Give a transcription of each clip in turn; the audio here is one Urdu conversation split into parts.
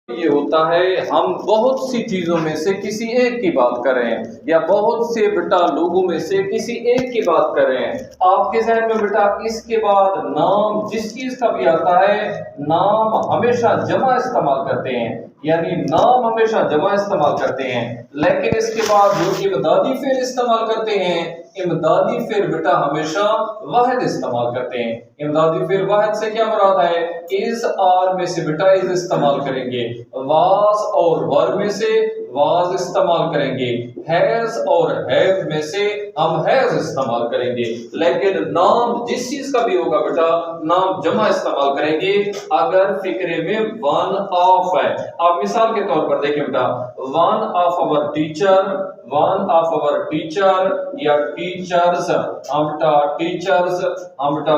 یہ ہوتا ہے ہم بہت سی چیزوں میں سے کسی ایک کی بات کر رہے ہیں یا بہت سے بیٹا لوگوں میں سے کسی ایک کی بات کر رہے ہیں۔ آپ کے ذہن میں بیٹا اس کے بعد نام جس چیز کا بھی آتا ہے نام ہمیشہ جمع استعمال کرتے ہیں، یعنی نام ہمیشہ جمع استعمال کرتے ہیں، لیکن اس کے بعد جو امدادی فعل استعمال کرتے ہیں امدادی فعل بیٹا ہمیشہ واحد استعمال کرتے ہیں۔ امدادی فعل واحد سے کیا مراد ہے؟ از آر میں سے بیٹا از استعمال کریں گے، واز اور ور میں سے واز استعمال کریں گے، ہیز اور ہیو میں سے ہم ہیز استعمال کریں گے، لیکن نام جس چیز کا بھی ہوگا بیٹا نام جمع استعمال کریں گے اگر فقرے میں ون آف ہے۔ آپ مثال کے طور پر دیکھیں beta one of over teacher, one of over teacher یا ٹیچرز، ہم بیٹا ٹیچرز، ہم بیٹا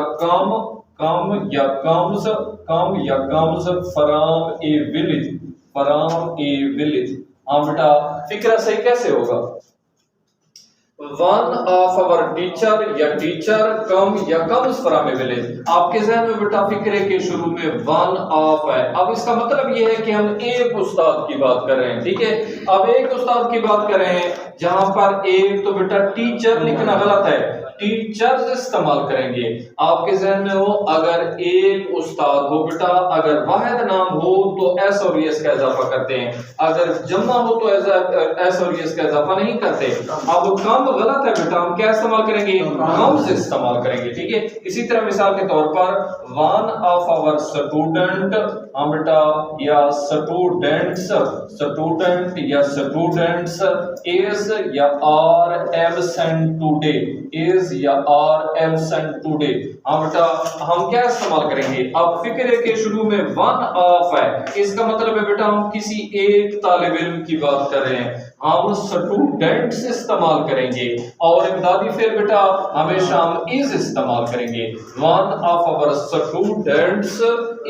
کم یا کمز، کم یا comes from a village, from a village. ہاں بیٹا فقرہ صحیح کیسے ہوگا؟ ون آف اوور ٹیچر یا ٹیچر کم یا کمز فرام اے ولیج۔ آپ کے ذہن میں بیٹا فقرے کے شروع میں ون آف ہے، اب اس کا مطلب یہ ہے کہ ہم ایک استاد کی بات کر رہے ہیں، ٹھیک ہے؟ اب ایک استاد کی بات کر رہے ہیں جہاں پر ایک تو بیٹا ٹیچر لکھنا غلط ہے، ٹیچرز استعمال کریں گے۔ آپ کے ذہن میں ہو اگر ایک استاد ہو بیٹا اگر واحد نام ہو تو ایس اور یس کا اضافہ کرتے ہیں، اگر جمع ہو تو ایس اور یس کا اضافہ نہیں کرتے۔ اب کم غلط ہے بیٹا، ہم کیا استعمال کریں گے؟ کمز استعمال کریں گے، ٹھیک ہے؟ اسی طرح مثال کے طور پر ون آف آور اسٹوڈنٹ، ہم بیٹا یا اسٹوڈنٹس، اسٹوڈنٹ یا اسٹوڈنٹس از یا آر ایبسنٹ ٹوڈے، is یا are absent today۔ ہاں بیٹا ہم کیا استعمال کریں گے؟ اب فقرے کے شروع میں one off ہے، اس کا مطلب ہے بیٹا ہم کسی ایک طالب علم کی بات کر رہے ہیں، ہم students استعمال کریں گے، اور امدادی فعل بیٹا ہمیشہ ہم is استعمال کریں گے۔ one of our students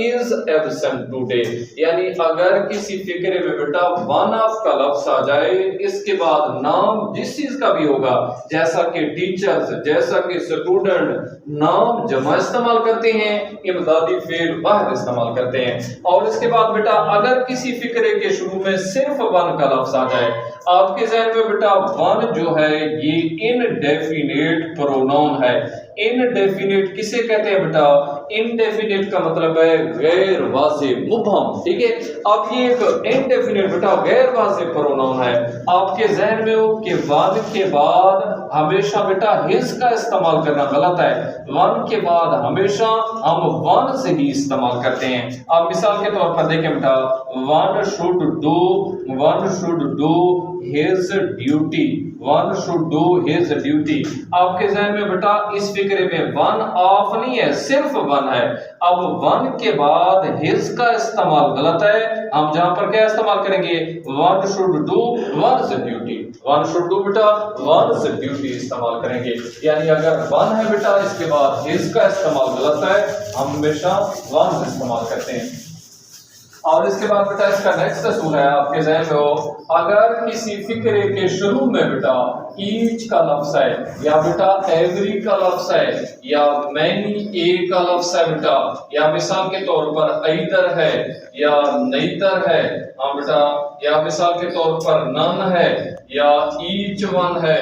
is absent today، یعنی اگر کسی فقرے میں بیٹا one off کا لفظ آ جائے اس کے بعد نام جس چیز کا بھی ہوگا جیسا کہ ٹیچرز، جیسا کہ اسٹوڈنٹ، نام جمع استعمال کرتے ہیں، امدادی فعل واحد استعمال کرتے ہیں۔ اور اس کے بعد بیٹا اگر کسی فقرے کے شروع میں صرف ون کا لفظ آ جائے، آپ کے ذہن میں بیٹا ون جو ہے یہ انڈیفینیٹ پروناؤن ہے۔ انڈیفینیٹ کسے کہتے ہیں بیٹا؟ انڈیفینیٹ کا مطلب ہے غیر واضح، مبہم، ٹھیک ہے؟ اب یہ ایک انڈیفینیٹ بیٹا غیر واضح پروناؤن ہے۔ آپ کے ذہن میں ہو کہ ون کے بعد ہمیشہ بیٹا ہز کا استعمال کرنا غلط ہے، ون کے بعد ہمیشہ ہم ون سے ہی استعمال کرتے ہیں۔ اب مثال کے طور پر دیکھیں beta one should do his duty، one should do his duty۔ آپ کے ذہن میں بیٹا اس فقرے میں ون آف نہیں ہے، صرف ون ہے۔ اب ون کے بعد his کا استعمال غلط ہے، ہم جہاں پر کیا استعمال کریں گے؟ one should do one's duty، one should do beta one's duty استعمال کریں گے، یعنی اگر ون ہے بیٹا اس کے بعد his کا استعمال غلط ہے، ہم ہمیشہ one استعمال کرتے ہیں۔ اور اس کے بعد بیٹا اس کا نیکسٹ اصول ہے آپ کے ذہن میں ہو اگر کسی فقرے کے شروع میں بیٹا ایچ کا لفظ ہے یا بیٹا ایوری کا لفظ ہے یا مینی اے کا لفظ ہے بیٹا، یا مثال کے طور پر ایدر ہے یا نیتر ہے، ہاں بیٹا، یا مثال کے طور پر نن ہے یا ایچ ون ہے،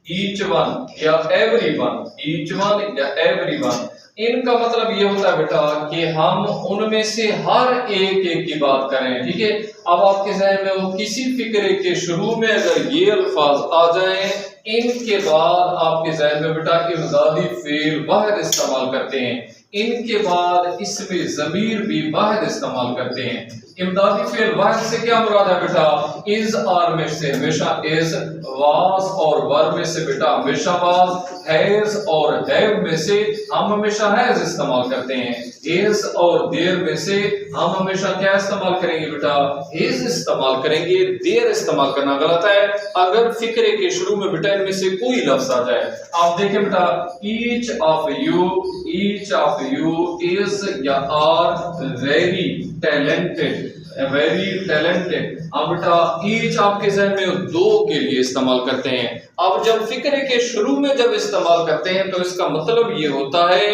ایچ ون یا ایوری ون، ایچ ون یا ایوری ون، ان کا مطلب یہ ہوتا ہے بیٹا کہ ہم ان میں سے ہر ایک کی بات کریں، ٹھیک ہے؟ اب آپ کے ذہن میں وہ کسی فقرے کے شروع میں اگر یہ الفاظ آ جائیں ان کے بعد آپ کے ذہن میں بیٹا امدادی فعل واحد استعمال کرتے ہیں، ان کے بعد اسم ضمیر بھی واحد استعمال کرتے ہیں۔ امدادی فعل واحد سے کیا مراد ہے بیٹا؟ از آر میں سے ہمیشہ از، واز اور ور میں سے بیٹا ہمیشہ واز، ہیز اور ہیو میں سے ہم ہمیشہ ہیز استعمال کرتے ہیں، از اور دیر میں سے ہم ہمیشہ کیا استعمال کریں گے بیٹا؟ ہز استعمال کریں گے، دیر استعمال کرنا غلط ہے اگر فقرے کے شروع میں بیٹا ان میں سے کوئی لفظ آ جائے۔ آپ دیکھیں بیٹا ایچ آف یو از یا are very talented, very talented. اب بیٹا ایچ آپ کے ذہن میں دو کے لیے استعمال کرتے ہیں، اب جب فقرے کے شروع میں جب استعمال کرتے ہیں تو اس کا مطلب یہ ہوتا ہے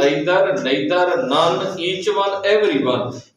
either, neither, none, each one, everyone,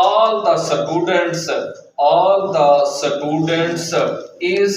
all the students is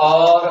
are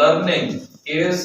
learning, is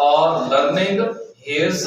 are learning his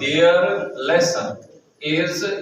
their lesson, is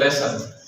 lesson।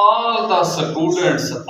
all the students,